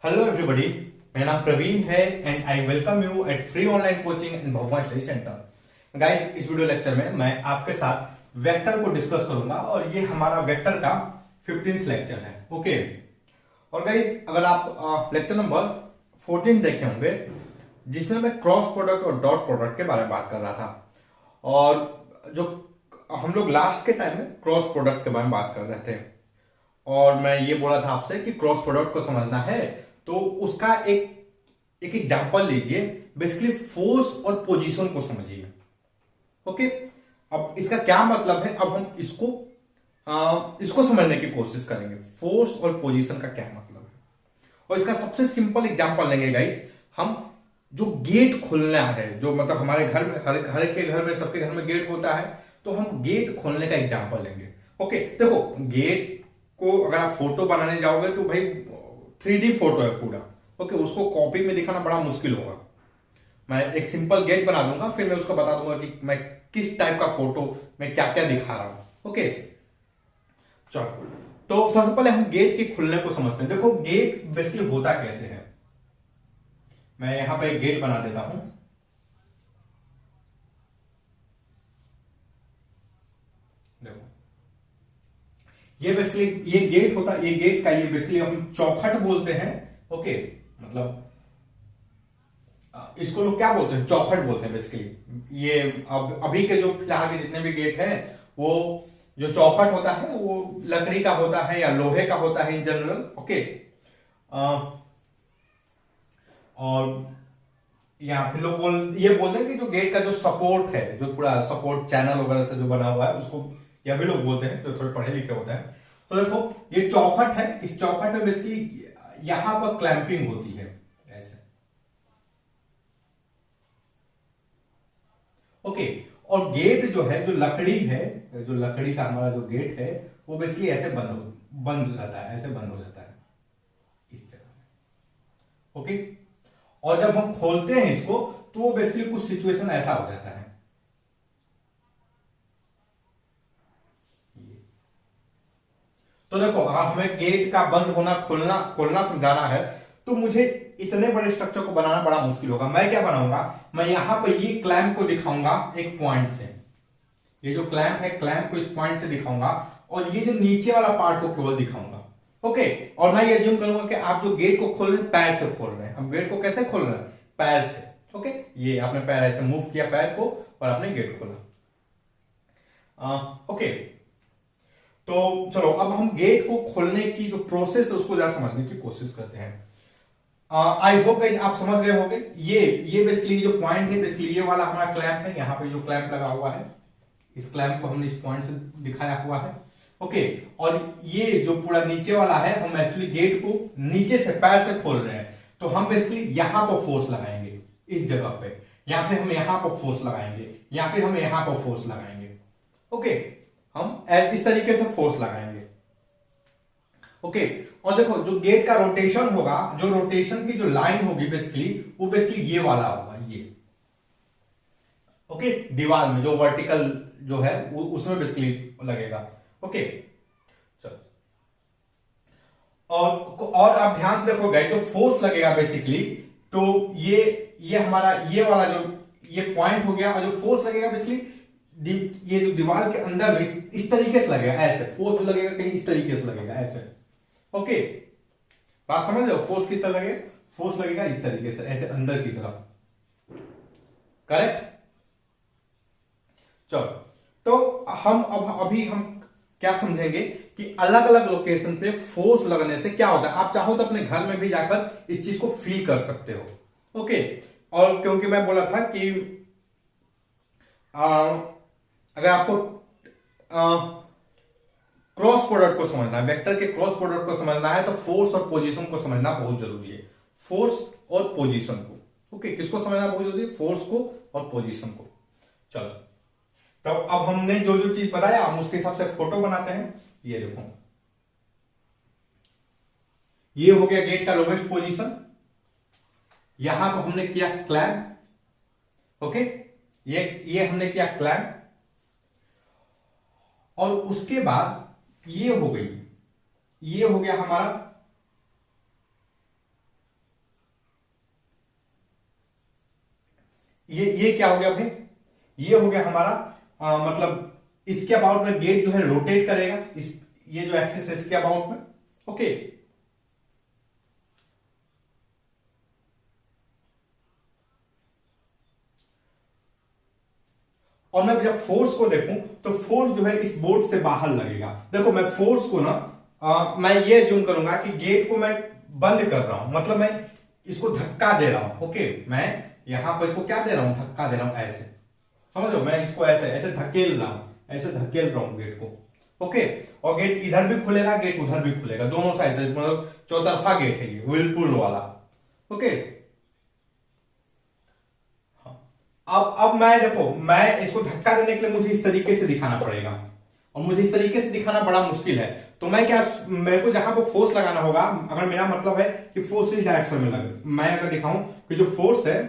Hello everybody, मेरा नाम प्रवीण है and I welcome you at free online coaching in Bhagwan study centre. Guys, इस video lecture में मैं आपके साथ वेक्टर को डिस्कस करूंगा और ये हमारा वेक्टर का 15th लेक्चर है। ओके। और गाइस, अगर आप लेक्चर नंबर 14 देखे होंगे जिसमें मैं क्रॉस प्रोडक्ट और डॉट प्रोडक्ट के बारे में बात कर रहा था, और जो हम लोग लास्ट के टाइम में क्रॉस प्रोडक्ट के बारे में बात कर रहे थे, और मैं ये बोला था आपसे कि क्रॉस प्रोडक्ट को समझना है तो उसका एक एग्जांपल लीजिए। बेसिकली फोर्स और पोजीशन को समझिए। ओके। अब इसका क्या मतलब है, अब हम इसको समझने की कोशिश करेंगे। फोर्स और पोजीशन का क्या मतलब है, और इसका सबसे सिंपल एग्जांपल लेंगे गाइस। हम जो गेट खोलने आ रहे हैं, जो मतलब हमारे घर में हर एक के घर में, सबके घर में गेट होता है, तो हम गेट खोलने का एग्जांपल लेंगे। ओके। देखो, गेट को अगर आप फोटो बनाने जाओगे तो भाई 3D फोटो है पूरा। ओके। उसको कॉपी में दिखाना बड़ा मुश्किल होगा। मैं एक सिंपल गेट बना दूंगा, फिर मैं उसको बता दूंगा कि मैं किस टाइप का फोटो मैं क्या क्या दिखा रहा हूं। ओके। चलो, तो सबसे पहले हम गेट के खुलने को समझते हैं। देखो, गेट बेसिकली होता कैसे है। मैं यहां पे एक गेट बना देता हूं। देखो, ये बेसिकली ये गेट होता है। ये गेट का ये बेसिकली हम चौखट बोलते हैं। ओके। मतलब इसको लोग क्या बोलते हैं, चौखट बोलते हैं बेसिकली। ये अब अभी के जो फिलहाल के जितने भी गेट हैं, वो जो चौखट होता है वो लकड़ी का होता है या लोहे का होता है इन जनरल। ओके। और यहाँ फिर लोग ये बोलते हैं कि जो गेट का जो सपोर्ट है, जो पूरा सपोर्ट चैनल वगैरह से जो बना हुआ है, उसको यह भी लोग बोलते हैं जो थोड़े पढ़े लिखे होते हैं। तो देखो, ये चौखट है। इस चौखट में बेसिकली यहां पर क्लैंपिंग होती है ऐसे। ओके। और गेट जो है, जो लकड़ी है, जो लकड़ी का हमारा जो गेट है, वो बेसिकली ऐसे बंद रहता है, ऐसे बंद हो जाता है इस जगह। ओके। और जब हम खोलते हैं इसको, तो वो बेसिकली कुछ सिचुएशन ऐसा हो जाता है। तो देखो, अगर हमें गेट का बंद होना खोलना खोलना समझाना है, तो मुझे इतने बड़े स्ट्रक्चर को बनाना बड़ा मुश्किल होगा। मैं क्या बनाऊंगा, मैं यहां पर ये क्लैंप को दिखाऊंगा एक पॉइंट से। ये जो क्लैंप है, क्लैंप को इस पॉइंट से दिखाऊंगा, और ये जो नीचे वाला पार्ट को केवल दिखाऊंगा। ओके। और मैं ये अज्यूम करूंगा कि आप जो गेट को खोल रहे हैं, पैर से खोल रहे हैं। हम गेट को कैसे खोल रहे हैं, पैर से। ओके। ये आपने पैर ऐसे मूव किया, पैर को, और आपने गेट खोला। ओके। तो चलो, अब हम गेट को खोलने की जो प्रोसेस है उसको जरा समझने की कोशिश करते हैं। आई होप गाइस आप समझ गए होंगे। ये बेसिकली जो पॉइंट है, बेसिकली ये वाला हमारा क्लैंप है। यहाँ पे जो क्लैंप लगा हुआ है, इस क्लैंप को हमने इस पॉइंट से दिखाया हुआ है। ओके। और ये जो पूरा नीचे वाला है, हम एक्चुअली गेट को नीचे से पैर से खोल रहे हैं, तो हम बेसिकली यहां पर फोर्स लगाएंगे इस जगह पे, या फिर हम यहां पर फोर्स लगाएंगे, या फिर हम यहां पर फोर्स लगाएंगे। ओके। हम इस तरीके से फोर्स लगाएंगे। ओके। और देखो, जो गेट का रोटेशन होगा, जो रोटेशन की जो लाइन होगी बेसिकली, वो बेसिकली ये वाला होगा, ये। ओके। दीवार में जो वर्टिकल जो है वो उसमें बेसिकली लगेगा। ओके। चलो, और आप ध्यान से देखो गाइस, जो फोर्स लगेगा बेसिकली, तो ये हमारा ये वाला जो ये पॉइंट हो गया, और जो फोर्स लगेगा बेसिकली ये जो दीवार के अंदर में इस तरीके से लगेगा, ऐसे फोर्स लगेगा, कहीं इस तरीके से लगेगा, ऐसे। ओके। बात समझ लो, फोर्स किस तरह लगेगा, फोर्स लगेगा इस तरीके से, ऐसे अंदर की तरफ। करेक्ट। चलो, तो हम अभी हम क्या समझेंगे कि अलग अलग लोकेशन पे फोर्स लगने से क्या होता है। आप चाहो तो अपने घर में भी जाकर इस चीज को फील कर सकते हो। ओके। और क्योंकि मैं बोला था कि अगर आपको क्रॉस प्रोडक्ट को समझना है, वेक्टर के क्रॉस प्रोडक्ट को समझना है, तो फोर्स और पोजीशन को समझना बहुत जरूरी है। फोर्स और पोजीशन को। ओके। किसको समझना बहुत जरूरी है, फोर्स को और पोजीशन को। चलो, तो अब हमने जो जो चीज बताया, हम उसके हिसाब से फोटो बनाते हैं। ये देखो, ये हो गया गेट का लोवेस्ट पोजीशन। यहां पर हमने किया क्लैंप। ओके। ये हमने किया क्लैंप, और उसके बाद ये हो गई, ये हो गया हमारा ये क्या हो गया भाई, ये हो गया हमारा मतलब इसके अबाउट में गेट जो है रोटेट करेगा, इस ये जो एक्सिस है इसके अबाउट में। ओके, और मैं जब फोर्स को देखूं तो फोर्स जो है इस बोर्ड से बाहर लगेगा। देखो मैं फोर्स को ना मैं ये जूम करूंगा कि गेट को मैं बंद कर रहा हूं, मतलब मैं इसको धक्का दे रहा हूं। ओके, मैं यहां पर इसको क्या दे रहा हूं, धक्का दे रहा हूं, ऐसे समझो, मैं इसको ऐसे ऐसे धकेल रहा हूं, ऐसे धकेल रहा हूं गेट को। ओके, और गेट इधर भी खुलेगा, गेट उधर भी खुलेगा, दोनों साइड से, मतलब चौतरफा गेट है ये, व्हीलपुल वाला। ओके, अब मैं देखो, मैं इसको धक्का देने के लिए मुझे इस तरीके से दिखाना पड़ेगा, और मुझे इस तरीके से दिखाना बड़ा मुश्किल है। तो मैं क्या, मेरे को जहां पर फोर्स लगाना होगा, अगर मेरा मतलब है कि फोर्स इस डायरेक्शन में लगे, मैं अगर दिखाऊं कि जो फोर्स है,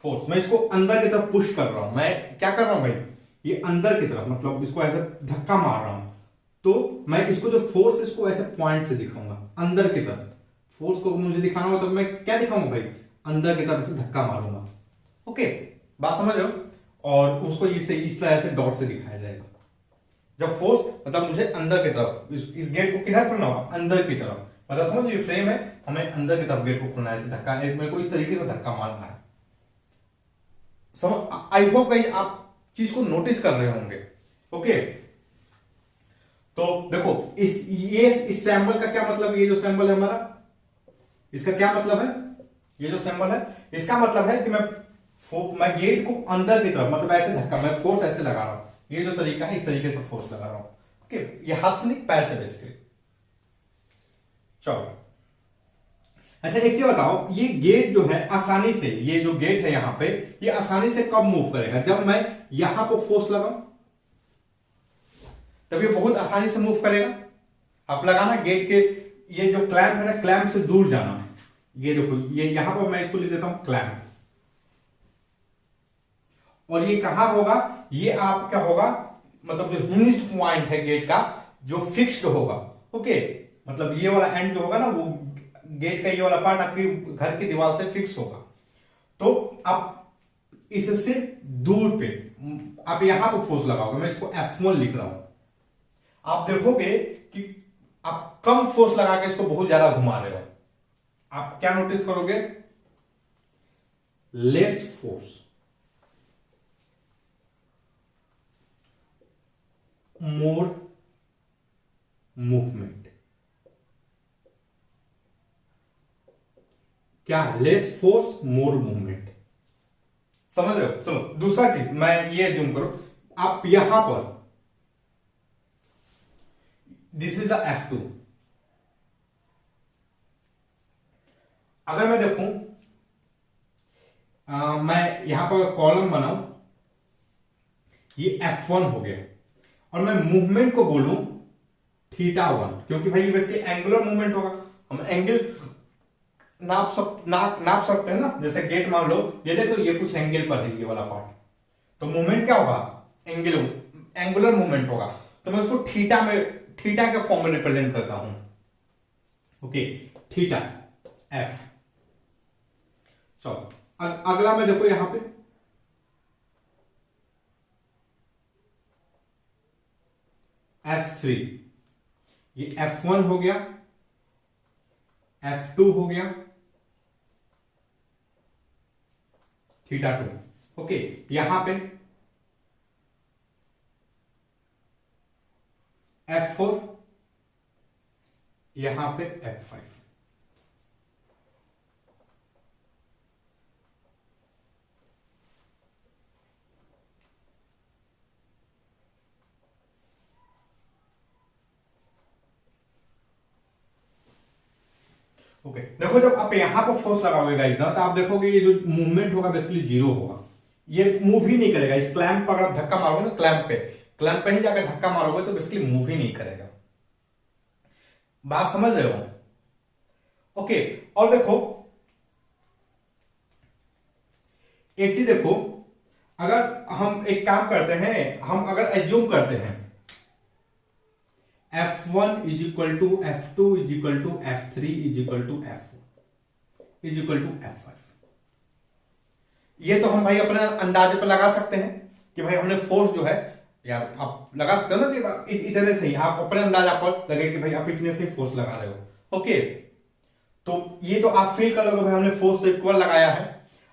फोर्स मैं इसको अंदर की तरफ पुश कर रहा हूं, मैं क्या कर रहा हूं भाई, ये अंदर की तरफ, मतलब इसको ऐसे धक्का मार रहा हूं, तो मैं इसको जो फोर्स है इसको ऐसे पॉइंट से दिखाऊंगा अंदर की तरफ। फोर्स को मुझे दिखाना होगा तो मैं क्या दिखाऊंगा भाई, अंदर की तरफ से धक्का मारूंगा। ओके, बात समझ लो, और उसको इस तरह से डॉट से दिखाया जाएगा। जब फोर्स मतलब मुझे अंदर की तरफ, इस गेट को किधर खोलना होगा, अंदर की तरफ, मतलब समझो ये फ्रेम है, हमें अंदर की तरफ गेट को खोलना है, ऐसे धक्का, मेरे को इस तरीके से धक्का मारना है। समझ, आई होप भाई आप चीज को नोटिस कर रहे होंगे। ओके, तो देखो इस सैंबल का क्या मतलब, ये जो सैंबल है हमारा, इसका क्या मतलब है, ये जो सैंबल है इसका मतलब है कि मैं गेट को अंदर की तरफ, मतलब ऐसे धक्का, मैं फोर्स ऐसे लगा रहा हूं, ये जो तरीका है इस तरीके से फोर्स लगा रहा हूं। ओके, ये हाथ से नहीं, पैर से बेसिकली। चलो, अच्छा एक चीज बताओ, ये गेट जो है आसानी से, ये जो गेट है यहां पे, ये आसानी से कब मूव करेगा, जब मैं यहां पर फोर्स लगाऊं, तब ये बहुत आसानी से मूव करेगा। आप लगाना गेट के, ये जो क्लैंप है ना, क्लैंप से दूर जाना है, ये देखो, ये यहां पर मैं इसको लिख देता हूं क्लैंप, और ये कहां होगा, ये आपका होगा, मतलब जो हिंज्ड पॉइंट है गेट का, जो फिक्स्ड होगा। ओके, मतलब ये वाला एंड जो होगा ना, वो गेट का ये वाला पार्ट आपकी घर की दीवार से फिक्स होगा। तो आप इससे दूर पे आप यहां पर फोर्स लगाओगे, मैं इसको F1 लिख रहा हूं, आप देखोगे कि आप कम फोर्स लगा के इसको बहुत ज्यादा घुमा रहे हो। आप क्या नोटिस करोगे, लेस फोर्स, मोर मूवमेंट। क्या, लेस फोर्स मोर मूवमेंट, समझ रहे हो। चलो दूसरा चीज, मैं ये जूम करो, आप यहां पर, दिस इज द F2, अगर मैं देखूं मैं यहां पर कॉलम बनाऊं, ये F1 हो गया, और मैं मूवमेंट को बोलूं θ1, क्योंकि भाई ये वैसे एंगुलर मूवमेंट होगा, हम एंगल नाप सकते हैं ना, जैसे गेट मान लो, ये देखो ये कुछ एंगल पर है ये वाला पार्ट, तो मूवमेंट क्या होगा, एंगुलर मूवमेंट होगा, तो मैं उसको थीटा के फॉर्म में रिप्रेजेंट करता हूं। Okay, theta F। चलो अगला मैं देखो यहां पे F3, ये F1 हो गया, F2 हो गया, θ2। ओके, यहां पे F4, यहां पे F5। ओके, देखो जब आप यहां पर फोर्स लगाओगे गाइस ना, तो आप देखोगे ये जो मूवमेंट होगा बेसिकली जीरो होगा, ये मूव ही नहीं करेगा। इस क्लैंप पर अगर आप धक्का मारोगे ना, क्लैंप पे ही जाकर धक्का मारोगे तो बेसिकली मूव ही नहीं करेगा। बात समझ रहे हो। ओके, और देखो एक चीज देखो, अगर हम एक काम करते हैं, हम अगर एज्यूम करते हैं F1 is equal to F2 is equal to F3 is equal to F4 is equal to F5, ये तो हम भाई अपने अंदाजे पर लगा सकते हैं कि भाई हमने फोर्स जो है, या आप लगा सकते हो ना कि इतने से ही आप अपने अंदाजा पर लगे कि भाई आप इतने से फोर्स लगा रहे हो। ओके, तो ये तो आप फील करोगे भाई हमने फोर्स तो इक्वल लगाया है।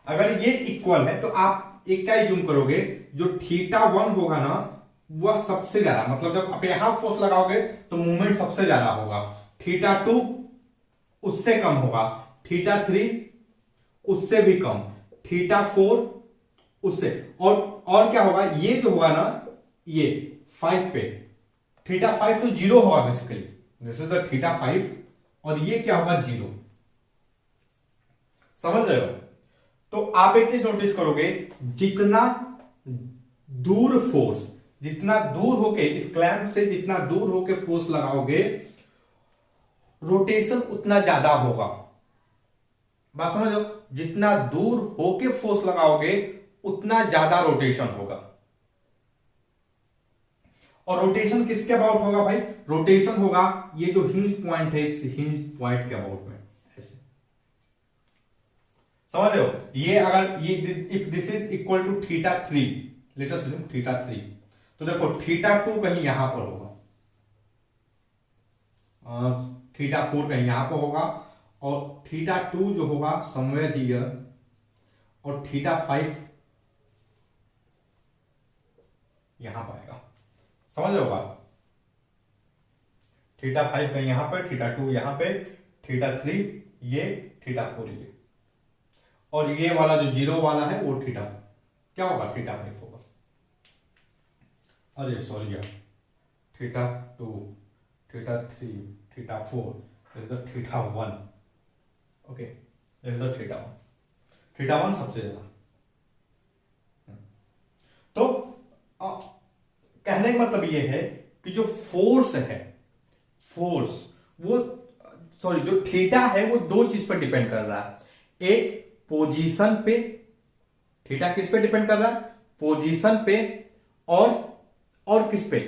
अगर ये इक्वल है तो आप एक क्या ही जूम करोगे, जो थीटा 1 होगा ना वह सबसे ज्यादा, मतलब जब आप यहां फोर्स लगाओगे तो मूवमेंट सबसे ज्यादा होगा, थीटा 2 उससे कम होगा, थीटा 3 उससे भी कम, थीटा 4 उससे, और क्या होगा, ये जो होगा ना ये 5 पे, थीटा 5 तो 0 होगा basically, this is the theta 5, और ये क्या होगा 0। समझ रहे हो? तो आप एक चीज नोटिस करोगे, जितना दूर फोर्स, जितना दूर होके इस क्लैंप से जितना दूर होके फोर्स लगाओगे रोटेशन उतना ज्यादा होगा। बात समझो, जितना दूर होके फोर्स लगाओगे उतना ज्यादा रोटेशन होगा। और रोटेशन किसके अबाउट होगा भाई? रोटेशन होगा ये जो हिंज पॉइंट है, इस हिंज पॉइंट के अबाउट में, ऐसे समझ रहे हो? ये अगर ये if this is equal to theta 3, let us assume theta 3, तो देखो थीटा 2 कहीं यहां पर होगा, थीटा 4 कहीं यहां पर होगा, और थीटा 2 जो होगा समवेयर हियर, और थीटा 5 यहां पर आएगा। समझ रहे हो बात? थीटा 5 कहीं यहां पर, थीटा 2 यहां पे, थीटा 3 ये, थीटा 4 ये, और ये वाला जो 0 वाला है वो थीटा क्या होगा? थीटा 5 होगा। अरे सॉरी यार, theta 2, theta 3, theta 4, this is the theta 1। Okay, this is the theta 1, theta 1 सबसे ज्यादा। तो कहने का मतलब ये है कि जो फोर्स है, फोर्स वो, सॉरी, जो थीटा है वो दो चीज पर डिपेंड कर रहा है। एक पोजीशन पे, थीटा किस पे डिपेंड कर रहा है? पोजीशन पे, और किस पे?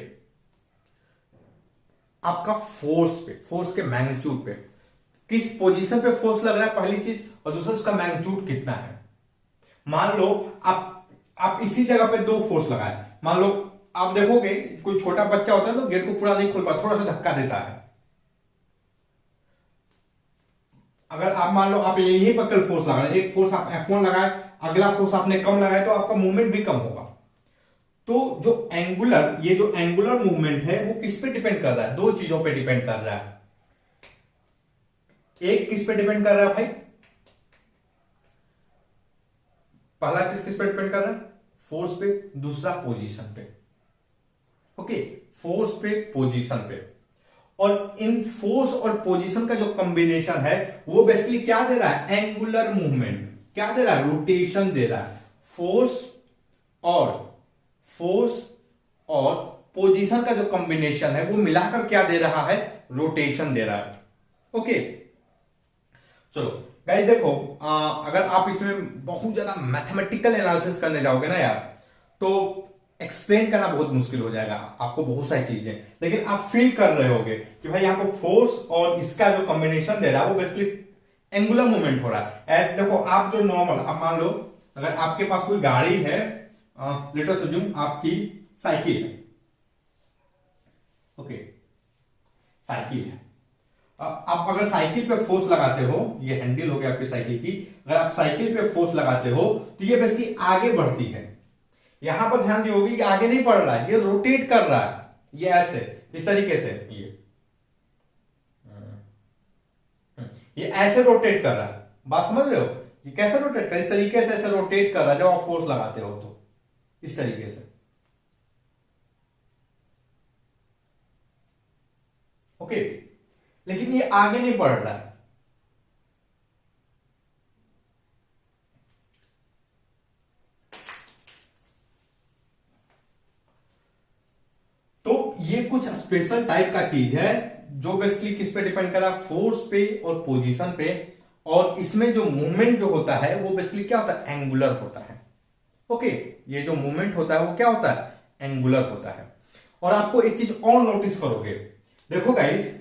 आपका फोर्स पे, फोर्स के मैग्नीट्यूड पे, किस पोजीशन पे फोर्स लग रहा है पहली चीज, और दूसरा उसका मैग्नीट्यूड कितना है। मान लो आप इसी जगह पे दो फोर्स लगाए, मान लो आप देखोगे कोई छोटा बच्चा होता है तो गेट को पूरा नहीं खोल पाता, थोड़ा सा धक्का देता है। अगर आप मान लो आप यहीं पर कल फोर्स लगा, एक फोर्स आप F1 लगाए, अगला फोर्स आपने कम लगाया तो आपका मूवमेंट भी कम होगा। तो जो एंगुलर, ये जो एंगुलर मूवमेंट है वो किस पे डिपेंड कर रहा है? दो चीजों पे डिपेंड कर रहा है। एक किस पे डिपेंड कर रहा है भाई? पहला चीज किस पे डिपेंड कर रहा है? फोर्स पे, दूसरा पोजीशन पे। ओके, फोर्स पे, पोजीशन पे, और इन फोर्स और पोजीशन का जो कॉम्बिनेशन है वो बेसिकली क्या दे रहा है? Angular movement. क्या दे रहा है? रोटेशन दे रहा है। फोर्स और पोजीशन का जो कॉम्बिनेशन है वो मिलाकर क्या दे रहा है? रोटेशन दे रहा है। ओके, चलो गाइस देखो, अगर आप इसमें बहुत ज्यादा मैथमेटिकल एनालिसिस करने जाओगे ना यार, तो एक्सप्लेन करना बहुत मुश्किल हो जाएगा आपको बहुत सारी चीजें, लेकिन आप फील कर रहे होगे कि भाई यहाँ पर फोर्स और इसका जो कॉम्बिनेशन दे रहा है वो बेसिकली एंगुलर मूवमेंट हो रहा है। ऐसे देखो, आप जो नॉर्मल, आप मान लो अगर आपके पास कोई गाड़ी है, लेट अस अज्यूम आपकी साइकिल है। ओके, साइकिल है, आप अगर साइकिल पे फोर्स लगाते हो, ये हैंडल हो गया आपकी साइकिल की, अगर आप साइकिल पे फोर्स लगाते हो तो ये बेसिकली आगे बढ़ती है। यहां पर ध्यान दी होगी कि आगे नहीं बढ़ रहा है, ये रोटेट कर रहा है, ये ऐसे, इस तरीके से, ये ऐसे रोटेट कर रहा है। बात समझ रहे हो? ये कैसे रोटेट कर रहा है? इस तरीके से ऐसे रोटेट कर रहा है जब आप फोर्स लगाते हो तो, इस तरीके से। ओके, लेकिन ये आगे नहीं बढ़ रहा है। तो ये कुछ स्पेशल टाइप का चीज है जो बेसिकली किस पे डिपेंड कर रहा है? फोर्स पे और पोजीशन पे, और इसमें जो मूवमेंट जो होता है वो बेसिकली क्या होता है? एंगुलर होता है। ओके, ये जो मूवमेंट होता है वो क्या होता है? एंगुलर होता है। और आपको एक चीज और नोटिस करोगे, देखो गाइस,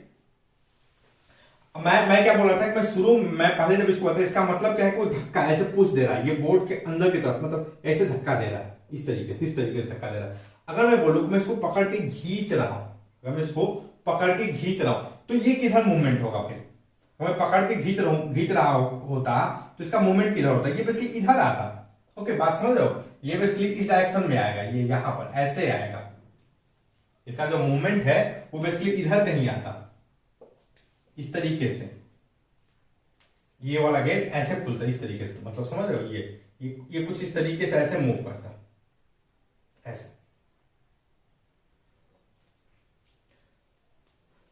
मैं क्या बोल रहा था कि मैं शुरू मैं पहले जब इसको बताया, इसका मतलब क्या है कि वो धक्का ऐसे पुश दे रहा है, ये बोर्ड के अंदर की तरफ, मतलब ऐसे धक्का दे रहा है, इस तरीके से धक्का दे रहा है। अगर मैं बोलूं कि मैं इसको पकड़ के खींच रहा हूं, अगर मैं इसको पकड़ के खींच रहा हूं तो ये किधर मूवमेंट होगा फिर? मैं पकड़ के खींच रहा होता तो इसका मूवमेंट किधर होता? ये बेसिकली इधर आता। ओके, बात समझ रहे हो? ये बेसिकली इस डायरेक्शन में आएगा, ये यहां पर ऐसे आएगा, इसका जो मूवमेंट है वो बेसिकली इधर कहीं आता, इस तरीके से। ये वाला गेट ऐसे खुलता है इस तरीके से, मतलब समझ रहे हो? ये कुछ इस तरीके से ऐसे मूव करता ऐसे।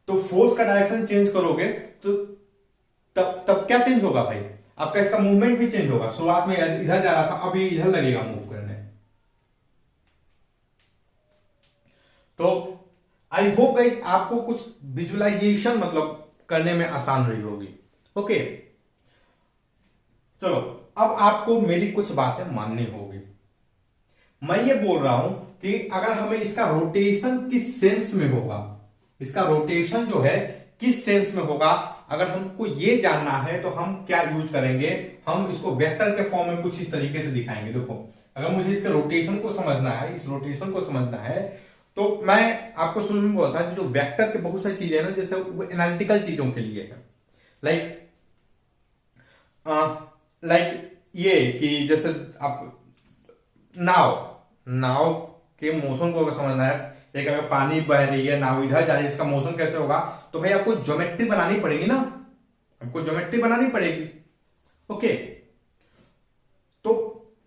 तो फोर्स का डायरेक्शन चेंज करोगे तो तब क्या चेंज होगा भाई? आपका इसका मूवमेंट भी चेंज होगा। शुरुआत में इधर जा रहा था, अब ये इधर लगेगा मूव करने। तो आई होप गाइस आपको कुछ विजुअलाइजेशन मतलब करने में आसान रही होगी। ओके, चलो अब आपको मेरी कुछ बातें माननी होगी। मैं ये बोल रहा हूं कि अगर हमें इसका रोटेशन किस सेंस में होगा, इसका रोटेशन जो है किस सेंस में होगा, अगर हमको ये जानना है तो हम क्या यूज करेंगे? हम इसको वेक्टर के फॉर्म में कुछ इस तरीके से दिखाएंगे। देखो, अगर मुझे इसके रोटेशन को समझना है, इस रोटेशन को समझना है, तो मैं आपको शुरू में बोला था कि जो वेक्टर के बहुत सारी चीजें ना, जैसे वो एनालिटिकल चीजों के लिए है। लाइक ये कि जैसे आप नाव के मोशन को अगर समझना है, एक अगर पानी बह रही है, नाव इधर जा रही है, इसका मोशन कैसे होगा? तो भाई आपको ज्योमेट्री बनानी पड़ेगी ना, आपको ज्योमेट्री बनानी पड़ेगी। ओके, तो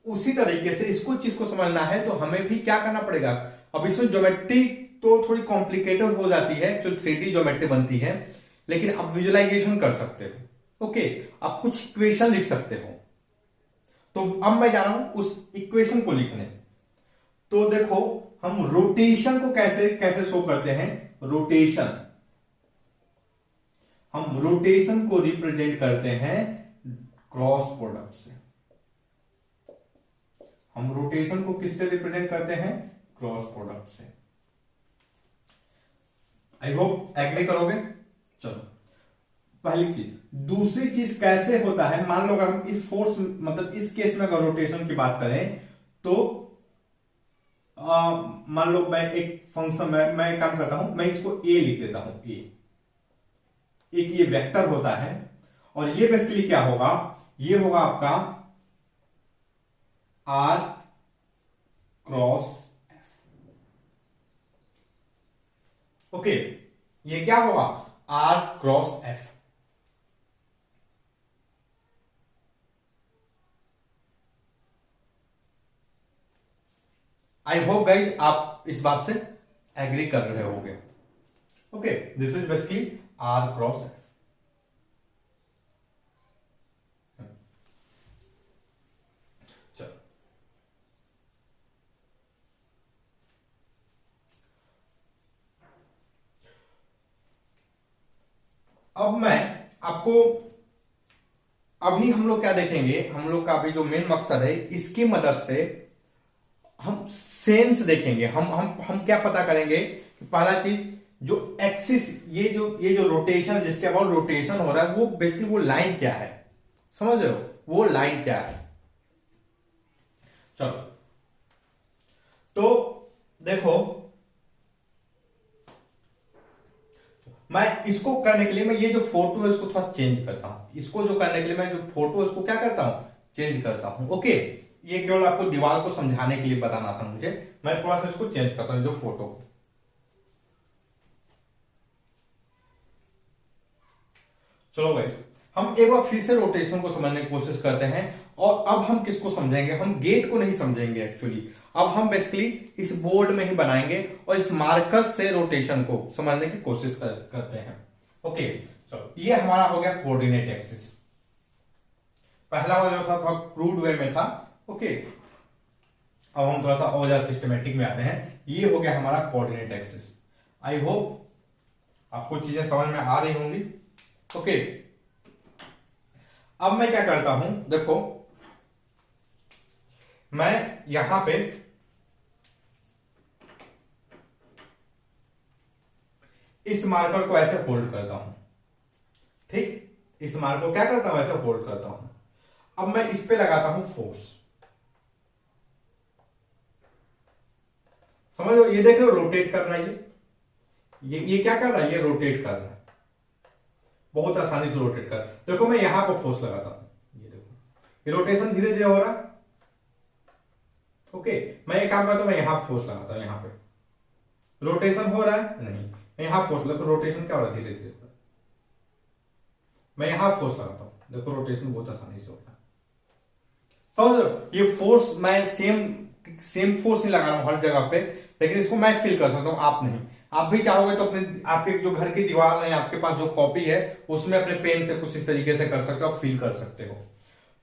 उसी तरीके से इसको चीज को समझना है तो हमें भी क्या करना पड़ेगा? अब इसमें ज्योमेट्री तो थोड़ी कॉम्प्लिकेटेड हो जाती है, जो 3D ज्योमेट्री बनती है, लेकिन आप विजुअलाइजेशन कर सकते हो। ओके, आप कुछ इक्वेशन लिख सकते हो। तो अब मैं जा रहा हूं उस इक्वेशन को लिखने। तो देखो, हम रोटेशन को कैसे कैसे शो करते हैं? हम रोटेशन को रिप्रेजेंट करते हैं क्रॉस प्रोडक्ट से। हम रोटेशन को किससे रिप्रेजेंट करते हैं? क्रॉस प्रोडक्ट से। आई होप एग्री करोगे। चलो, पहली चीज। दूसरी चीज कैसे होता है, मान लो अगर हम इस फोर्स मतलब इस केस में अगर रोटेशन की बात करें तो मान लो मैं एक फंक्शन मैं काम करता हूं, मैं इसको ए लिख देता हूं। ए एक ये वेक्टर होता है, और ये बेसिकली क्या होगा? ये होगा आपका आर क्रॉस एफ। ओके, ये क्या होगा? R cross F. I hope guys आप इस बात से एग्री कर रहे होगे। Okay, this is basically R cross F. चलो, अब मैं आपको अभी हम लोग क्या देखेंगे, हम लोग का अभी जो मेन मकसद है, इसकी मदद से हम सेंस देखेंगे। हम क्या पता करेंगे? पहला चीज, जो एक्सिस, ये जो रोटेशन है, जिसके अबाउट रोटेशन हो रहा है, वो बेसिकली वो लाइन क्या है? समझ रहे हो? वो लाइन क्या है? चलो, तो देखो, मैं इसको करने के लिए मैं ये जो फोटो है इसको थोड़ा चेंज करता हूं। इसको जो करने के लिए मैं जो फोटो है इसको क्या करता हूं? चेंज करता हूं। ओके, ये केवल आपको दीवार को समझाने के लिए बताना था मुझे। मैं थोड़ा सा इसको चेंज करता हूं, जो फोटो को। चलो भाई, हम एक बार फिर से रोटेशन को समझने की कोशिश करते हैं। और अब हम किसको समझेंगे? हम गेट को नहीं समझेंगे एक्चुअली। अब हम बेसिकली इस बोर्ड में ही बनाएंगे और इस मार्कर से रोटेशन को समझने की कोशिश करते हैं। ओके, चलो, ये हमारा हो गया कोऑर्डिनेट एक्सिस। पहला वाला जो था थोड़ा क्रूड वे में था। ओके, अब हम थोड़ा सा और ज्यादा सिस्टमेटिक में आते हैं। ये हो गया हमारा कोऑर्डिनेट एक्सिस। आई होप आपको चीजें समझ में आ रही होंगी। ओके, अब मैं क्या करता हूं, देखो, मैं यहां पे इस मार्कर को ऐसे होल्ड करता हूं। ठीक, इस मार्क को क्या करता हूं, ऐसे होल्ड करता हूं। अब मैं इस पे लगाता हूं फोर्स, समझ लो, ये देख रहे हो रोटेट कर रहा है, ये क्या कर रहा है, ये रोटेट कर रहा है, बहुत आसानी से रोटेट कर। देखो मैं यहां पर फोर्स लगाता हूं, ये देखो ये रोटेशन धीरे धीरे हो रहा है। ओके, मैं एक काम करता हूं, मैं यहां फोर्स लगाता हूं, यहां पे रोटेशन हो रहा है नहीं, मैं यहां फोर्स लगा, तो रोटेशन क्या हो रहा है, धीरे धीरे हो रहा है। मैं यहां फोर्स लगाता हूं, देखो रोटेशन बहुत आसानी से हो रहा है। समझ लो, ये फोर्स मैं सेम फोर्स नहीं लगा रहा हूं हर जगह पे, लेकिन इसको मैं फील कर सकता हूं, आप नहीं। आप भी चाहोगे तो अपने आपके जो घर की दीवार है, आपके पास जो कॉपी है, उसमें अपने पेन से कुछ इस तरीके से कर सकते हो, फील कर सकते हो।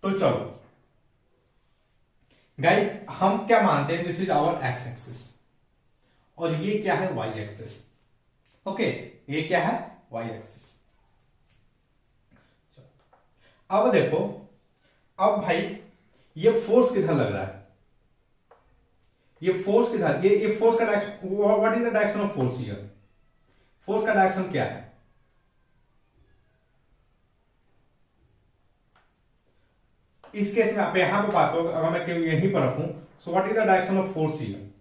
तो चलो गाइज, हम क्या मानते हैं, this is our x axis और ये क्या है, वाई एक्सिस। ओके, ये क्या है, वाई एक्सिस। अब देखो, अब भाई ये फोर्स किधर लग रहा है, ये फोर्स किधर, ये फोर्स का direction, what is the direction of force here, force का डायरेक्शन क्या है, इस केस में आप यहां पर बात करो, अगर मैं यहीं पर रखूं, सो what is the direction of force here,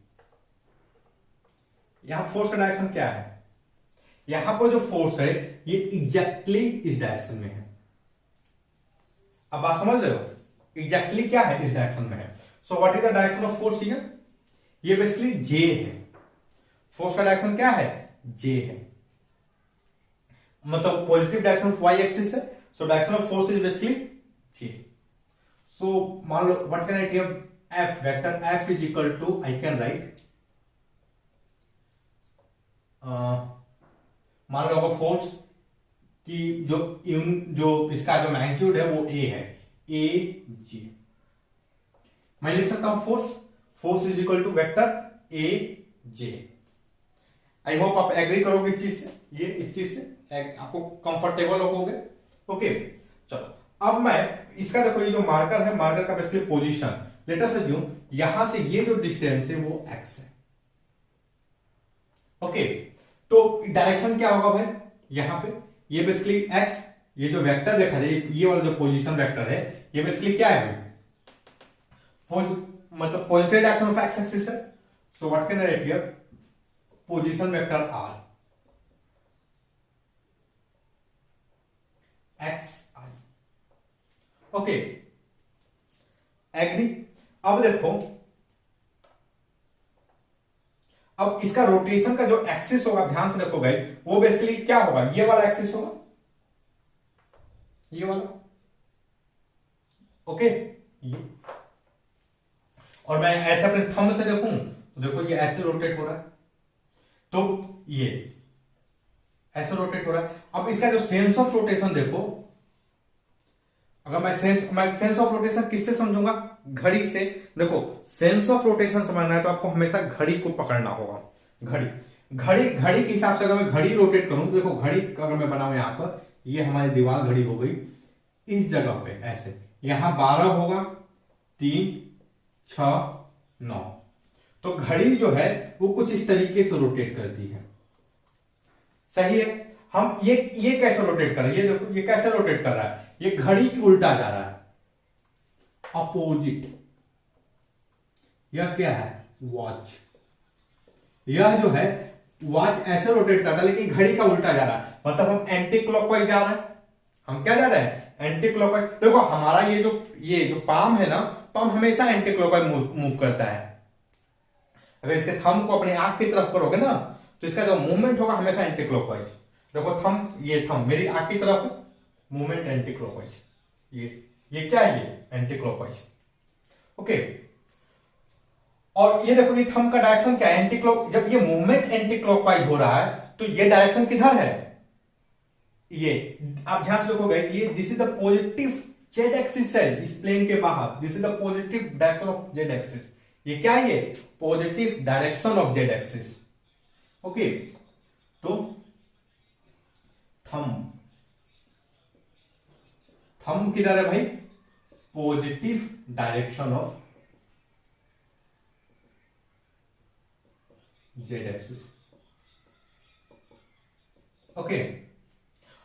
यहां फोर्स का डायरेक्शन क्या है, यहां पर जो फोर्स है ये एग्जैक्टली इस डायरेक्शन में है। अब बात समझ रहे हो, एग्जैक्टली क्या है, इस डायरेक्शन में है। So what is the direction of force here, ये बेसिकली जे है, फोर्स का डायरेक्शन क्या है, जे है, मतलब positive direction of Y axis है, so direction of force is basically J. So मान लो, what can I take, F vector F is equal to, I can write, मान लो अगर फोर्स की जो इसका जो मैग्नीट्यूड है वो ए है, ए जी, मैं लिख सकता हूं force is equal to vector a j. I hope आप एग्री करोगे इस चीज से, ये इस चीज से आपको कंफर्टेबल होगे। ओके, चलो अब मैं इसका देखो, ये जो मार्कर है, मार्कर का basically position, late us assume यहां से ये जो डिस्टेंस है वो एक्स है। ओके, तो डायरेक्शन क्या होगा भाई, यहां पे ये बेसिकली एक्स, ये जो वेक्टर देखा जाए, ये वाला जो पोजीशन वेक्टर है, ये बेसिकली क्या है, मतलब positive direction of X axis है। So what can I write here, position vector R, X I. Okay, agree. अब देखो, अब इसका रोटेशन का जो एक्सिस होगा, ध्यान से देखो गाइस, वो बेसिकली क्या होगा, ये वाला एक्सिस होगा, ये वाला। ओके, ये, और मैं ऐसे अपने थंब से देखूं तो देखो ये ऐसे रोटेट हो रहा है, तो ये ऐसे रोटेट हो रहा है। अब इसका जो सेंस ऑफ रोटेशन देखो, अगर मैं सेंस ऑफ रोटेशन किससे समझूंगा, घड़ी से। देखो, सेंस ऑफ रोटेशन समझना है तो आपको हमेशा घड़ी को पकड़ना होगा, घड़ी घड़ी घड़ी के हिसाब से अगर मैं घड़ी रोटेट करूं, तो देखो घड़ी अगर मैं बनाऊं यहां पर, ये हमारी दीवार घड़ी हो गई इस जगह पे ऐसे, यहां 12 होगा, 3 6 9, तो घड़ी जो है वो कुछ इस तरीके से रोटेट करती है, सही है। हम ये कैसे रोटेट कर रहे हैं, ये देखो ये कैसे रोटेट कर रहा है, ये घड़ी की उल्टा जा रहा है, अपोजिट। यह क्या है, वॉच, यह जो है वॉच ऐसे रोटेट करता है, लेकिन घड़ी का उल्टा जा रहा है, मतलब हम एंटी क्लॉकवाइज जा रहे हैं। हम क्या जा रहे हैं, एंटी क्लॉकवाइज। देखो हमारा ये जो पाम है ना, पाम हमेशा एंटी क्लॉकवाइज मूव करता है। अगर इसके थंब को अपने आंख की तरफ करोगे ना, तो इसका जो मूवमेंट होगा हमेशा एंटी क्लॉकवाइज। देखो थंब, ये थंब मेरी आंख की तरफ, मूवमेंट एंटी क्लॉकवाइज, ये क्या है, ये एंटी क्लॉकवाइज। ओके, और ये देखो ये थंब का डायरेक्शन क्या है, एंटी क्लॉक। जब ये मूवमेंट एंटी क्लॉकवाइज हो रहा है, तो ये डायरेक्शन किधर है, ये आप ध्यान से देखो गाइस, ये this is the positive Z axis है, इस प्लेन के बाहर, this is the positive direction of Z axis. ये क्या है, ये positive direction of Z axis. Okay, तो थंब किधर है भाई, positive direction of Z axis. Okay,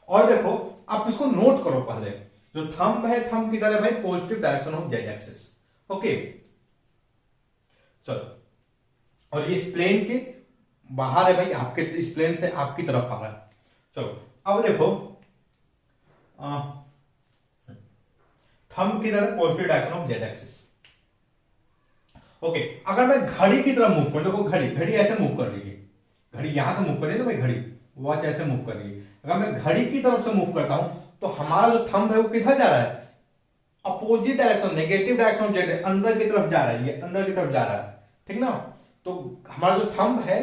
और देखो आप इसको नोट करो पहले। जो थंब है, थंब किधर है भाई? Positive direction of Z axis. Okay चलो, और इस प्लेन के बाहर है भाई, आपके इस प्लेन से आपकी तरफ आ रहा है। चलो अब देखो, थंब किधर है? Positive direction of Z axis. Okay, अगर मैं घड़ी की तरफ मूव करूं, देखो घड़ी घड़ी ऐसे मूव कर रही है, घड़ी यहां से मूव कर रही है तो भाई घड़ी वॉच ऐसे मूव कर रही है। अगर मैं घड़ी की तरफ से मूव करता हूं तो हमारा जो थंब है वो किधर जा रहा है? Opposite direction, negative direction of Z, अंदर की तरफ जा रहा है, ये अंदर की तरफ जा रहा है, ठीक ना। तो हमारा जो थंब है,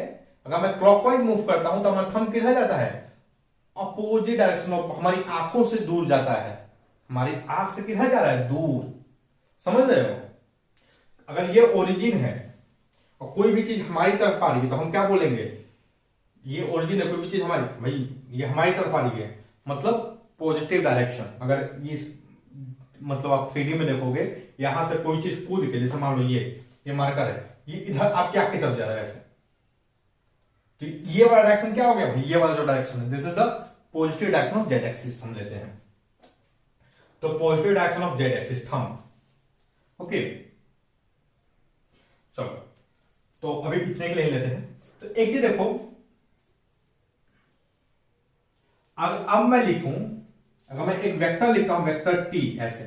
अगर मैं क्लॉकवाइज मूव करता हूं तो हमारा थंब किधर जाता है? अपोजिट डायरेक्शन ऑफ, हमारी आंखों से दूर जाता है। हमारी आंख से किधर जा रहा है? दूर। समझ रहे हो? अगर ये ओरिजिन है और कोई भी चीज हमारी तरफ आ रही है तो हम क्या बोलेंगे? ये ओरिजिन है, कोई भी चीज हमारी, भाई ये हमारी तरफ आ रही है, मतलब पॉजिटिव डायरेक्शन। अगर ये मतलब आप 3D में देखोगे, यहां से कोई चीज कूद के, जैसे मान लो ये मार्कर है, ये इधर आपकी आंख की तरफ जा रहा है ऐसे, तो ये वाला डायरेक्शन क्या हो गया भाई? ये वाला जो डायरेक्शन है, this is the positive direction of Z axis हम लेते हैं। तो positive direction of Z axis, thumb. Okay चलो, तो अभी इतने के लिए लेते हैं। तो एक चीज देखो, अब मैं लिखूं, अगर मैं एक वेक्टर लिखता हूं, वेक्टर टी ऐसे,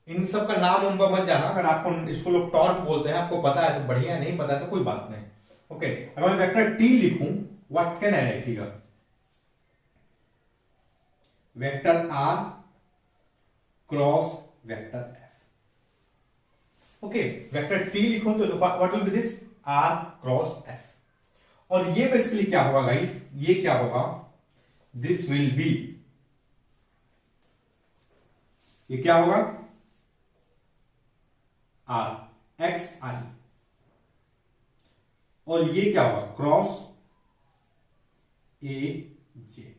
इन सब का नाम उनका मत जाना। अगर आपको इसको लोग टॉर्क बोलते हैं, आपको पता है तो बढ़िया है, नहीं पता है तो कोई बात नहीं। ओके, अगर मैं वेक्टर टी लिखूं, what can I write here? Vector are cross vector f. Okay, vector t लिखूं तो what will be this? R cross f. और ये बेसिकली क्या होगा गाइस? ये क्या होगा? दिस विल बी, ये क्या होगा? आर एक्स आई। और ये क्या होगा? क्रॉस ए जे।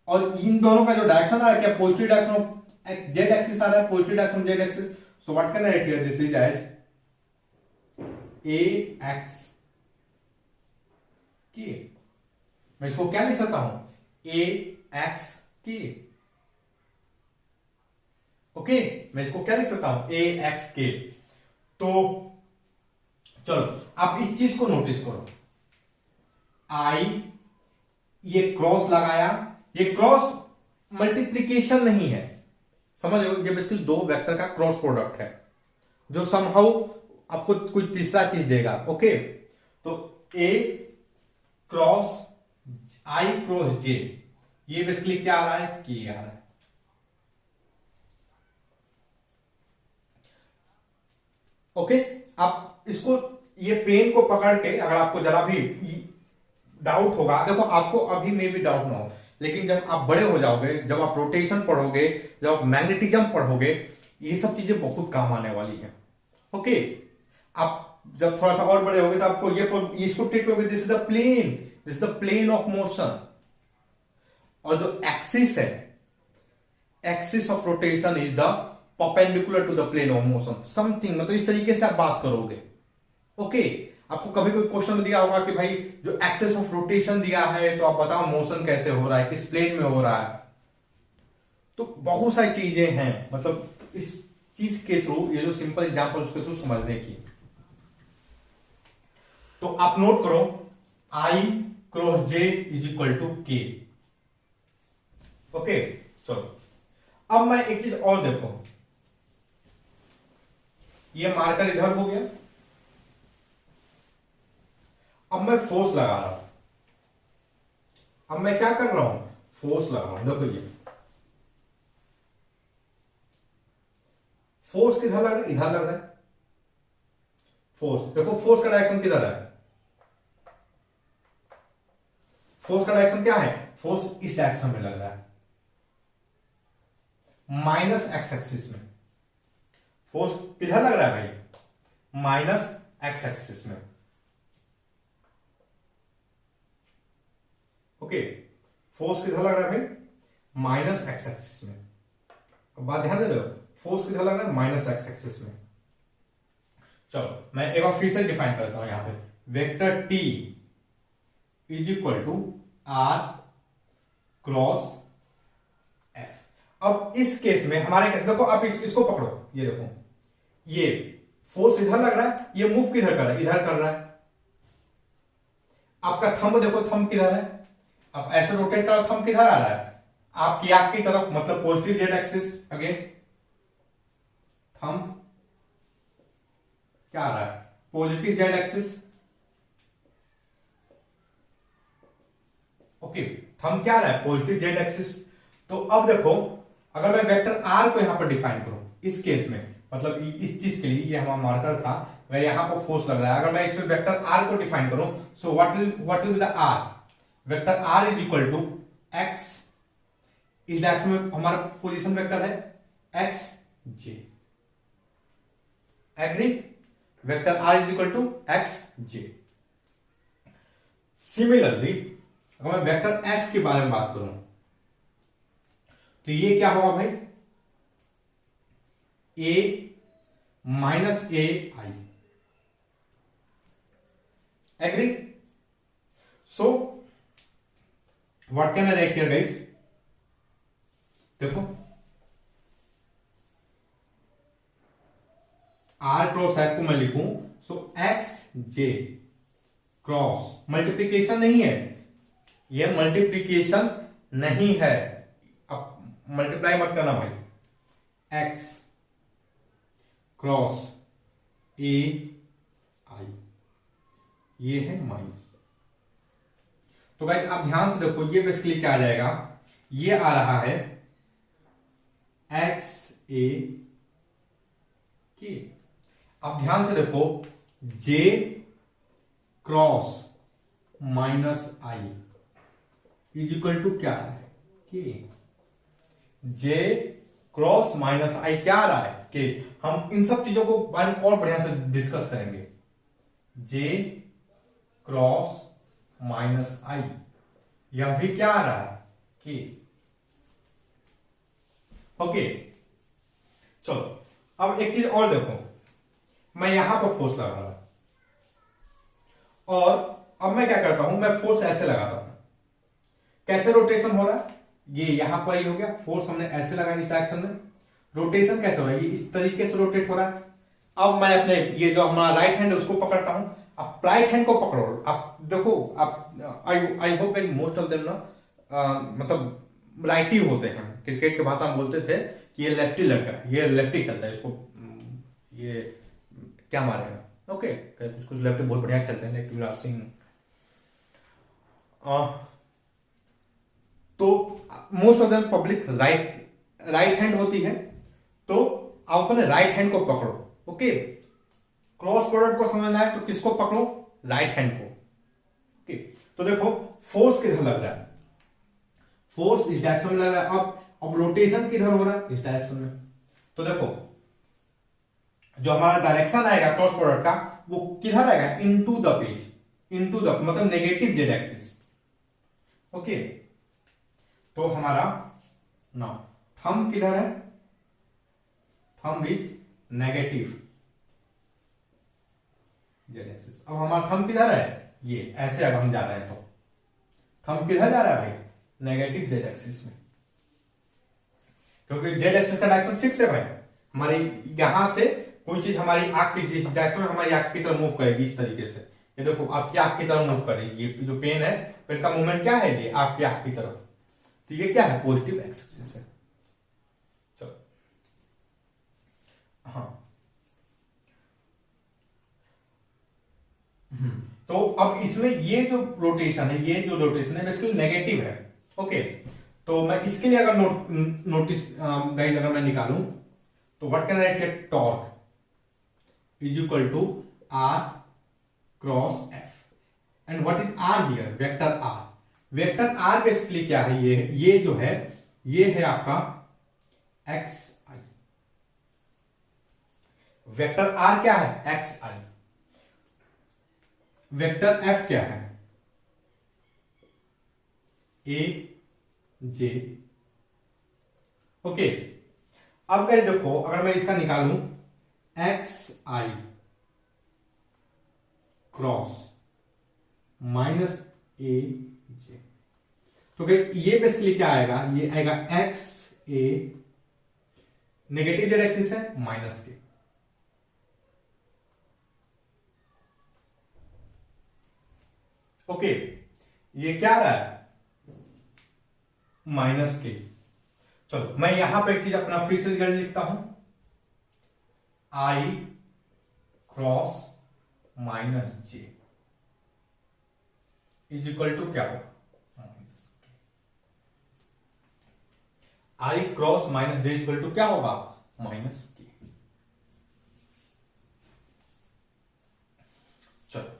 और इन दोनों का जो डायरेक्शन आ रहा है, क्या positive direction of Z axis आ रहा है, positive direction of Z axis. So what can I write here? This is as a X K. मैं इसको क्या लिख सकता हूं? ए एक्स के। ओके, मैं इसको क्या लिख सकता हूं? ए एक्स के। तो चलो आप इस चीज को नोटिस करो, आई, ये क्रॉस लगाया, ये क्रॉस मल्टीप्लीकेशन नहीं है, समझ लो, ये बेसिकली दो वेक्टर का क्रॉस प्रोडक्ट है, जो समहाउ आपको कोई तीसरा चीज देगा। ओके, तो ए क्रॉस आई क्रॉस जे, ये बेसिकली क्या आ रहा है? के आ रहा है। ओके, आप इसको, ये पेन को पकड़ के, अगर आपको जरा भी डाउट होगा, देखो आपको अभी में भी डाउट ना हो, लेकिन जब आप बड़े हो जाओगे, जब आप रोटेशन पढ़ोगे, जब आप मैग्नेटिज्म पढ़ोगे, ये सब चीजें बहुत काम आने वाली है। ओके, आप जब थोड़ा सा और बड़े होगे तो आपको ये इसको ट्रीट करोगे, this is the plane, this is the plane of motion. और जो एक्सिस है, axis of rotation is the perpendicular to the plane of motion, something, मतलब इस तरीके से आप बात करोगे। ओके, आपको कभी कोई क्वेश्चन दिया होगा कि भाई जो एक्सिस ऑफ रोटेशन दिया है, तो आप बताओ मोशन कैसे हो रहा है, किस प्लेन में हो रहा है। तो बहुत सारी चीजें हैं, मतलब इस चीज के थ्रू, ये जो सिंपल एग्जांपल उसके थ्रू समझने की। तो आप नोट करो, I cross J is equal to K. Okay चलो, अब मैं एक चीज और देखो, ये मार्कर इधर हो गया, अब मैं फोर्स लगा रहा हूं, अब मैं क्या कर रहा हूं? फोर्स लगा रहा हूं। देखो ये फोर्स किधर लग रहा है? इधर लग रहा है फोर्स। देखो फोर्स का डायरेक्शन किधर है? फोर्स का डायरेक्शन क्या है? फोर्स इस डायरेक्शन में लग रहा है, माइनस एक्स एक्सिस में। फोर्स किधर लग रहा है भाई? माइनस एक्स एक्सिस में। ओके, फोर्स किधर लग रहा है भाई? माइनस एक्स एक्सिस में। अब बात ध्यान दे रहे हो, फोर्स किधर लग रहा है? माइनस एक्स एक्सिस में। चलो मैं एक बार फिर से डिफाइन करता हूं, यहां पे vector t is equal to r cross f. अब इस केस में हमारे केस देखो, आप इसको पकड़ो, ये देखो, ये फोर्स इधर लग रहा है, ये मूव किधर कर रहा है, इधर कर रहा है। आपका थंब देखो, थंब किधर है, अब ऐसे रोटेट करो, थंब किधर आ रहा है, आपकी आंख की तरफ, मतलब positive Z axis. Again thumb क्या आ रहा है, positive Z axis. Okay, thumb क्या आ रहा है, पॉजिटिव जेड एक्सिस। तो अब देखो, अगर मैं वेक्टर आर को यहां पर डिफाइन करूं इस केस में, मतलब इस चीज के लिए ये हमारा मार्कर था, अगर यहां पर फोर्स लग रहा है, अगर मैं इसमें वेक्टर आर को डिफाइन करूं, so what will be the r, vector r is equal to x, इस डायरेक्शन में हमारा पोजीशन वेक्टर है x j. Agree, vector r is equal to x j. Similarly अगर मैं वेक्टर एफ के बारे में बात करूं, तो ये क्या होगा भाई, A minus A I. Agree, so what can I write here guys, देखो आर क्रॉस एफ को मैं लिखूं, so X J cross, multiplication नहीं है, यह मल्टीप्लीकेशन नहीं है, अब मल्टीप्लाई मत करना भाई, एक्स क्रॉस ए आई, ये है माइनस। तो गाइस आप ध्यान से देखो, ये बेसिकली क्या आ जाएगा, ये आ रहा है एक्स ए के। अब ध्यान से देखो, J cross minus I is equal to क्या है, के। जे क्रॉस माइनस आई क्या आ रहा है, के। हम इन सब चीजों को और बढ़िया से डिस्कस करेंगे। जे क्रॉस माइनस आई, यह भी क्या आ रहा है, के। ओके, चलो अब एक चीज और देखो, मैं यहां पर फोर्स लगा रहा हूं, और अब मैं क्या करता हूं, मैं फोर्स ऐसे लगाता हूं, कैसे रोटेशन हो रहा है, ये यहां पर ही हो गया, फोर्स हमने ऐसे लगाया इस डायरेक्शन में, रोटेशन कैसे हो रहा है, ये इस तरीके से रोटेट हो रहा है। अब मैं अपने ये जो हमारा राइट हैंड है उसको पकड़ता हूं, आप राइट हैंड को पकड़ो, आप देखो, आप I hope most of them ना मतलब राइटी होते हैं, क्रिकेट की भाषा में बोलते थे कि ये लेफ्टी लड़का है, ये लेफ्टी खेलता है, इसको ये क्या मारेगा। ओके, कुछ कुछ लेफ्टी बहुत बढ़िया खेलते हैं, लाइक युवराज सिंह। तो most of the public right hand होती है, तो आप अपने राइट हैंड को पकड़ो। ओके, क्रॉस प्रोडक्ट को समझना है तो किसको पकड़ो, राइट हैंड को। ओके, तो देखो फोर्स किधर लग रहा है, फोर्स इस डायरेक्शन में लग रहा है। अब रोटेशन किधर हो रहा है, इस डायरेक्शन में। तो देखो जो हमारा डायरेक्शन आएगा क्रॉस प्रोडक्ट का, वो किधर आएगा, into the page, into the मतलब नेगेटिव जेड एक्सिस। ओके, तो हमारा ना थंब किधर है, thumb is negative Z axis. अब हमारा थंब किधर है, ये ऐसे अगर हम जा रहे हैं तो थंब किधर जा रहा है भाई, नेगेटिव जेड एक्सिस में, क्योंकि जेड एक्सिस का डायरेक्शन फिक्स है भाई। हमारी यहां से कोई चीज हमारी आंख की जिस डायरेक्शन में हमारी आंख की तरफ मूव करेगी, इस तरीके से, ये देखो आपकी आंख की तरफ मूव कर रही है, ये जो पेन है, पेन का मूवमेंट क्या है, ये आपकी आंख की तरफ, तो ये क्या है, पॉजिटिव एक्स एक्सिस है। चलो हाँ, तो अब इसमें ये जो रोटेशन है, ये जो रोटेशन है बेसिकली नेगेटिव है। ओके, तो मैं इसके लिए अगर नोटिस गाइस अगर मैं निकालूं, तो what can I write here, torque is equal to r cross f, and what is r here, vector r. Vector r basically क्या है, ये जो है, ये है आपका एक्स आई। वेक्टर आर क्या है, एक्स आई। वेक्टर एफ क्या है, ए जे। ओके, अब गाइस देखो, अगर मैं इसका निकालूं, एक्स आई क्रॉस माइनस ए जे, तो ये बेसिकली क्या आएगा, ये आएगा एक्स ए, नेगेटिव जेड एक्सिस है माइनस के, ओके ये क्या आ रहा है माइनस के। चलो मैं यहां पे एक चीज अपना फिर से रिजल्ट लिखता हूं, I cross minus J is equal to क्या होगा, I cross minus J is equal to क्या होगा, माइनस के। चलो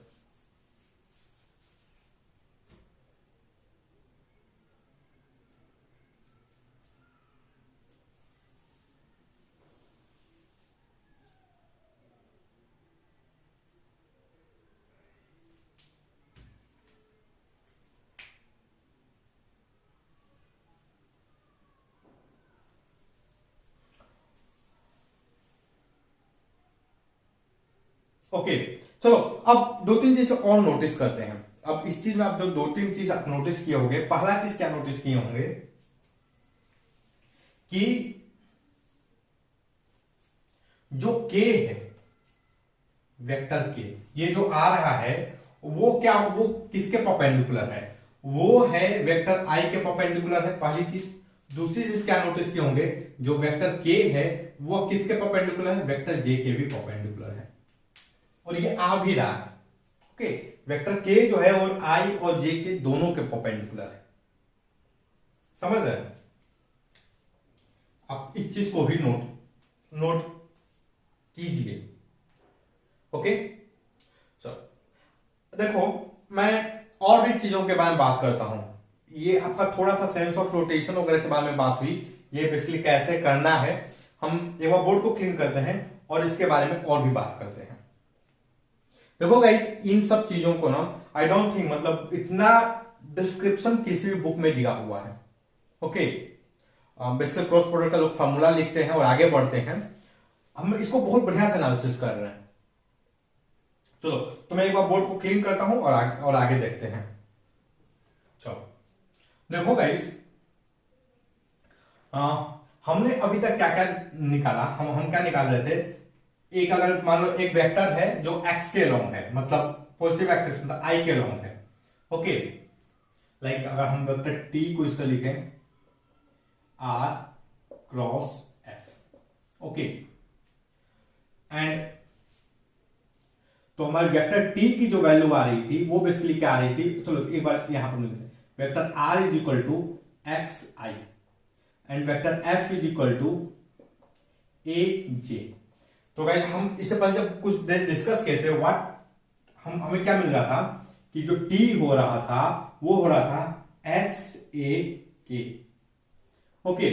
ओके चलो अब दो तीन चीज और नोटिस करते हैं। अब इस चीज में आप जो दो तीन चीज आप नोटिस किए होंगे, पहला चीज क्या नोटिस किए होंगे कि जो k है वेक्टर k, ये जो आ रहा है वो क्या, वो किसके परपेंडिकुलर है, वो है वेक्टर i के परपेंडिकुलर है, पहली चीज। दूसरी चीज क्या नोटिस किए होंगे, जो वेक्टर k है वो किसके परपेंडिकुलर है, वेक्टर j के भी परपेंडिकुलर है, और ये आ भी रहा है। ओके वेक्टर k जो है और i और j के दोनों के परपेंडिकुलर है, समझ रहे हैं। आप इस चीज को भी नोट कीजिए। ओके चलो देखो मैं और भी चीजों के बारे में बात करता हूं। ये आपका थोड़ा सा सेंस ऑफ रोटेशन वगैरह के बारे में बात हुई, ये बेसिकली कैसे करना है, हम एक बार बोर्ड को क्लीन करते हैं और इसके बारे में और भी बात करते हैं। देखो गाइस इन सब चीजों को ना आई डोंट थिंक मतलब इतना डिस्क्रिप्शन किसी भी बुक में दिया हुआ है। ओके बेसिकली क्रॉस प्रोडक्ट का लोग फॉर्मूला लिखते हैं और आगे बढ़ते हैं, हम इसको बहुत बढ़िया से एनालिसिस कर रहे हैं। चलो तो मैं एक बार बोर्ड को क्लीन करता हूं और आगे देखते हैं। चलो देखो गाइस हमने अभी तक क्या क्या निकाला, हम क्या निकाल रहे थे, एक अगर मान लो एक वेक्टर है जो x के लॉन्ग है, मतलब पॉजिटिव एक्सिस मतलब i के लॉन्ग है। ओके लाइक अगर हम वेक्टर t को इसका लिखें r cross f, okay and तो हमारे वेक्टर t की जो वैल्यू आ रही थी वो बेसिकली क्या आ रही थी, चलो एक बार यहां पर लिखते हैं, vector r is equal to X I and vector f is equal to A J. तो गाइस हम इससे पहले जब कुछ देर डिस्कस किए थे व्हाट हमें क्या मिल रहा था कि जो t हो रहा था वो हो रहा था एक्स ए के। ओके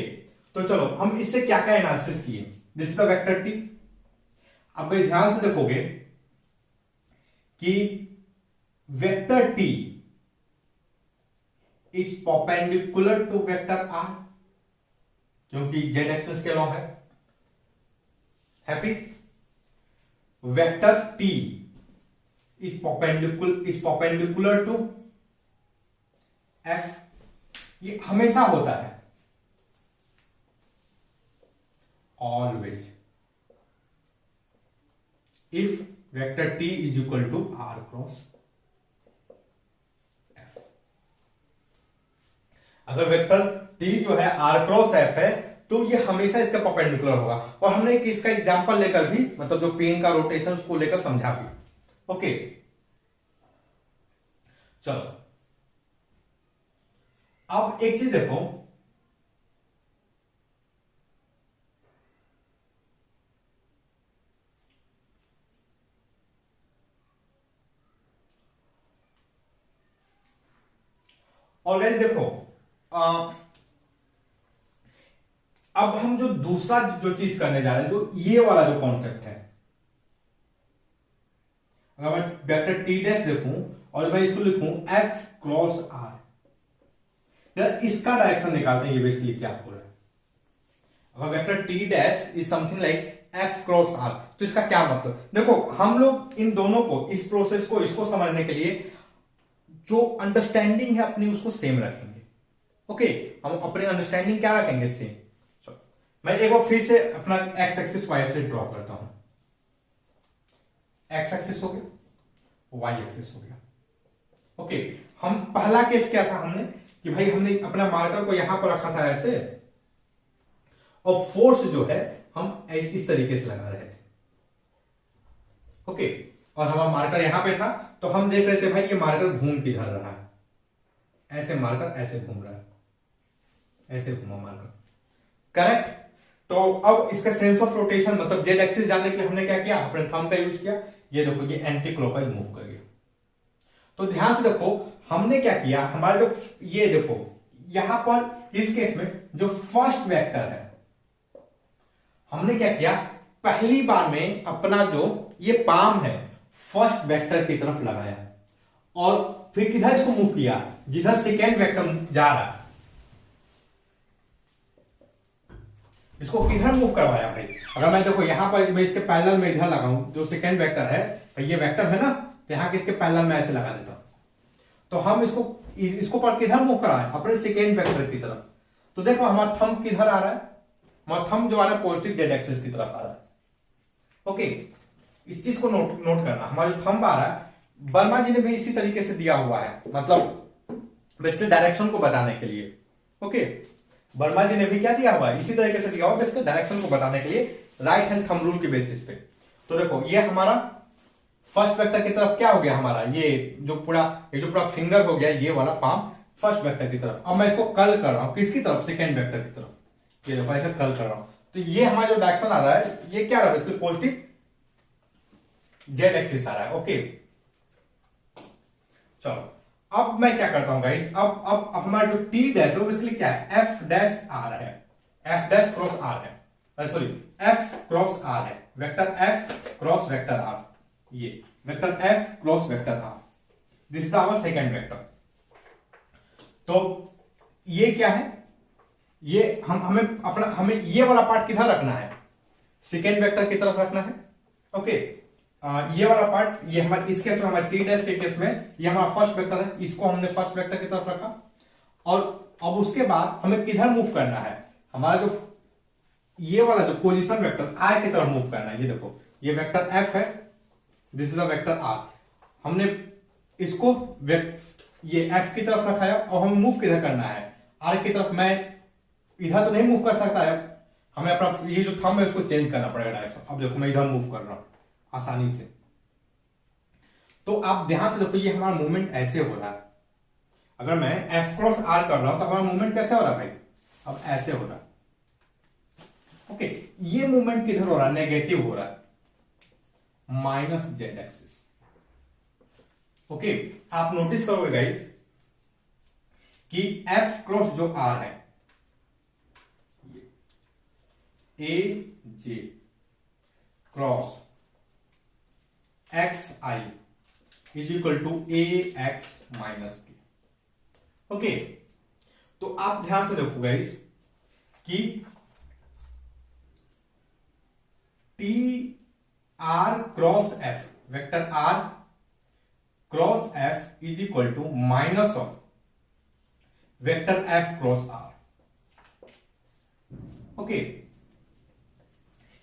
तो चलो हम इससे क्या क्या एनालिसिस किए, this is the vector t। अब भाई ध्यान से देखोगे कि vector t is perpendicular to vector r, क्योंकि z एक्सिस के लॉन्ग है। Happy vector t is perpendicular to f, ये हमेशा होता है, always if vector t is equal to r cross f। अगर वेक्टर t जो है r क्रॉस f है तो ये हमेशा इसका परपेंडिकुलर होगा, और हमने एक इसका एग्जांपल लेकर भी मतलब जो पेन का रोटेशन उसको लेकर समझा भी। ओके चलो अब एक चीज देखो, और गाइस देखो अब हम जो दूसरा जो चीज करने जा रहे हैं, जो ये वाला जो कॉन्सेप्ट है, अगर मैं वेक्टर टी डैश देखूं और मैं इसको लिखूं एफ क्रॉस आर, इसका डायरेक्शन निकालते हैं, ये बेसिकली क्या हो रहा है। अगर vector t dash is something like f cross r, तो इसका क्या मतलब, देखो हम लोग इन दोनों को, इस प्रोसेस को, इसको समझने के लिए जो अंडरस्टैंडिंग है अपनी उसको सेम रखेंगे। ओके, हम अपनी अंडरस्टैंडिंग क्या रखेंगे इससे। मैं एक बार फिर से अपना x axis y axis draw करता हूं। एक्स एक्सिस हो गया, वाई एक्सिस हो गया। ओके, हम पहला केस क्या था हमने कि भाई हमने अपना मार्कर को यहां पर रखा था ऐसे, और फोर्स जो है हम इस तरीके से लगा रहे थे। ओके, और हमारा मार्कर यहां पे था, तो हम देख रहे थे भाई ये मार्कर घूम किधर रहा है, ऐसे मार्कर ऐसे घूम रहा है, ऐसे घूमा मार्कर, करेक्ट। तो अब इसका सेंस ऑफ रोटेशन मतलब जेड एक्सिस जानने के लिए हमने क्या किया, अपने थंब का यूज किया। ये देखो ये एंटी क्लॉकवाइज मूव कर गया। तो ध्यान से देखो हमने क्या किया, हमारे जो ये देखो यहां पर इस केस में जो फर्स्ट वेक्टर है, हमने क्या किया, पहली बार में अपना जो ये पाम है फर्स्ट वेक्टर की तरफ लगाया, और फिर किधर इसको मूव किया, जिधर सेकेंड वेक्टर जा रहा है, इसको किधर मूव करवाया भाई। अगर मैं देखो यहां पर मैं इसके पैरेलल में इधर लगाऊं, जो सेकेंड वेक्टर है, ये वेक्टर है ना, तो यहां के इसके पैरेलल में ऐसे लगा देता हूं, तो हम इसको पर किधर मूव कराएं, अपने सेकेंड वेक्टर की तरफ। तो देखो हमारा थंब किधर आ रहा है, हमारा थंब जो आ रहा है पॉजिटिव जेड एक्सिस की तरफ आ रहा है। ओके, इस चीज को नोट करना, हमारा जो थंब आ रहा है, वर्मा जी ने भी इसी तरीके से दिया हुआ है, मतलब बेसिकली डायरेक्शन को बताने के लिए। ओके, वर्मा जी ने भी क्या दिया हुआ है, इसी तरीके से दिया हुआ बेसिकली डायरेक्शन को बताने के लिए, राइट हैंड थंब रूल के बेसिस पे। तो देखो ये हमारा फर्स्ट वेक्टर की तरफ क्या हो गया, हमारा ये जो पूरा फिंगर हो गया, ये वाला पाम फर्स्ट वेक्टर की तरफ। अब मैं इसको कल कर रहा हूं किसकी तरफ, सेकेंड वेक्टर की तरफ। ये देखो ऐसे कल कर रहा हूं, तो ये हमारा जो डायरेक्शन आ रहा है, ये क्या आ रहा है, इसलिए पॉजिटिव जेड एक्सिस आ रहा है। ओके, चलो अब मैं क्या करता हूं गाइस, अब हमारा जो टी डैश है वो बेसिकली क्या है, एफ डैश आर है, एफ डैश क्रॉस आर है, सॉरी एफ क्रॉस आर है, vector F cross vector R, ये vector F cross vector R, this is our second vector. तो ये क्या है, ये हमें ये वाला पार्ट किधर रखना है, सेकेंड वेक्टर की तरफ रखना है। ओके, ये वाला पार्ट, ये हमारे इस केस में, हमारे टी डैश के केस में ये हमारा फर्स्ट वेक्टर है, इसको हमने फर्स्ट वेक्टर की तरफ रखा। और अब उसके बाद हमें किधर मूव करना है, हमारा जो ये वाला जो पोजीशन वेक्टर आई की तरफ मूव करना है। ये देखो ये वेक्टर एफ है, this is a vector r, हमने इसको ये एफ की तरफ रखा है, और हमें मूव किधर करना है, आर की तरफ। मैं इधर तो नहीं मूव कर सकता है, हमें अपना ये जो थंब है उसको चेंज करना पड़ेगा डायरेक्शन। अब देखो मैं इधर मूव कर रहा हूं आसानी से, तो आप ध्यान से देखो ये हमारा मूवमेंट ऐसे हो रहा है। अगर मैं एफ क्रॉस आर कर रहा हूं तो हमारा मूवमेंट कैसे हो रहा है भाई, अब ऐसे हो रहा है। ओके, ये मूवमेंट किधर हो रहा है, नेगेटिव हो रहा है, माइनस जेड एक्सिस। ओके, आप नोटिस करोगे गाइस कि एफ क्रॉस जो आर है, A J cross X I is equal to A X minus B. Okay, तो आप ध्यान से देखो गाइस कि T R cross F, vector are cross F is equal to minus of vector F cross R. Okay,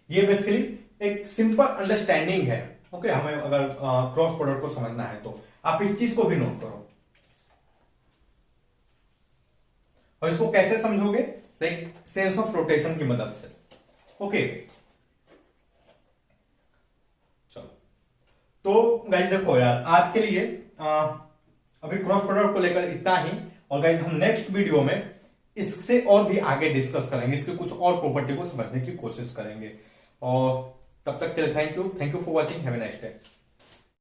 ये basically एक simple understanding है। Okay, हमें अगर क्रॉस प्रोडक्ट को समझना है तो आप इस चीज को भी नोट करो, और इसको कैसे समझोगे, लाइक सेंस ऑफ रोटेशन की मदद से। ओके, चलो तो गाइस देखो यार, आज के लिए अभी क्रॉस प्रोडक्ट को लेकर इतना ही, और गाइस हम नेक्स्ट वीडियो में इससे और भी आगे डिस्कस करेंगे, इसके कुछ और प्रॉपर्टी को समझने की कोशिश करेंगे। और तब तक के लिए thank you for watching, have a nice day.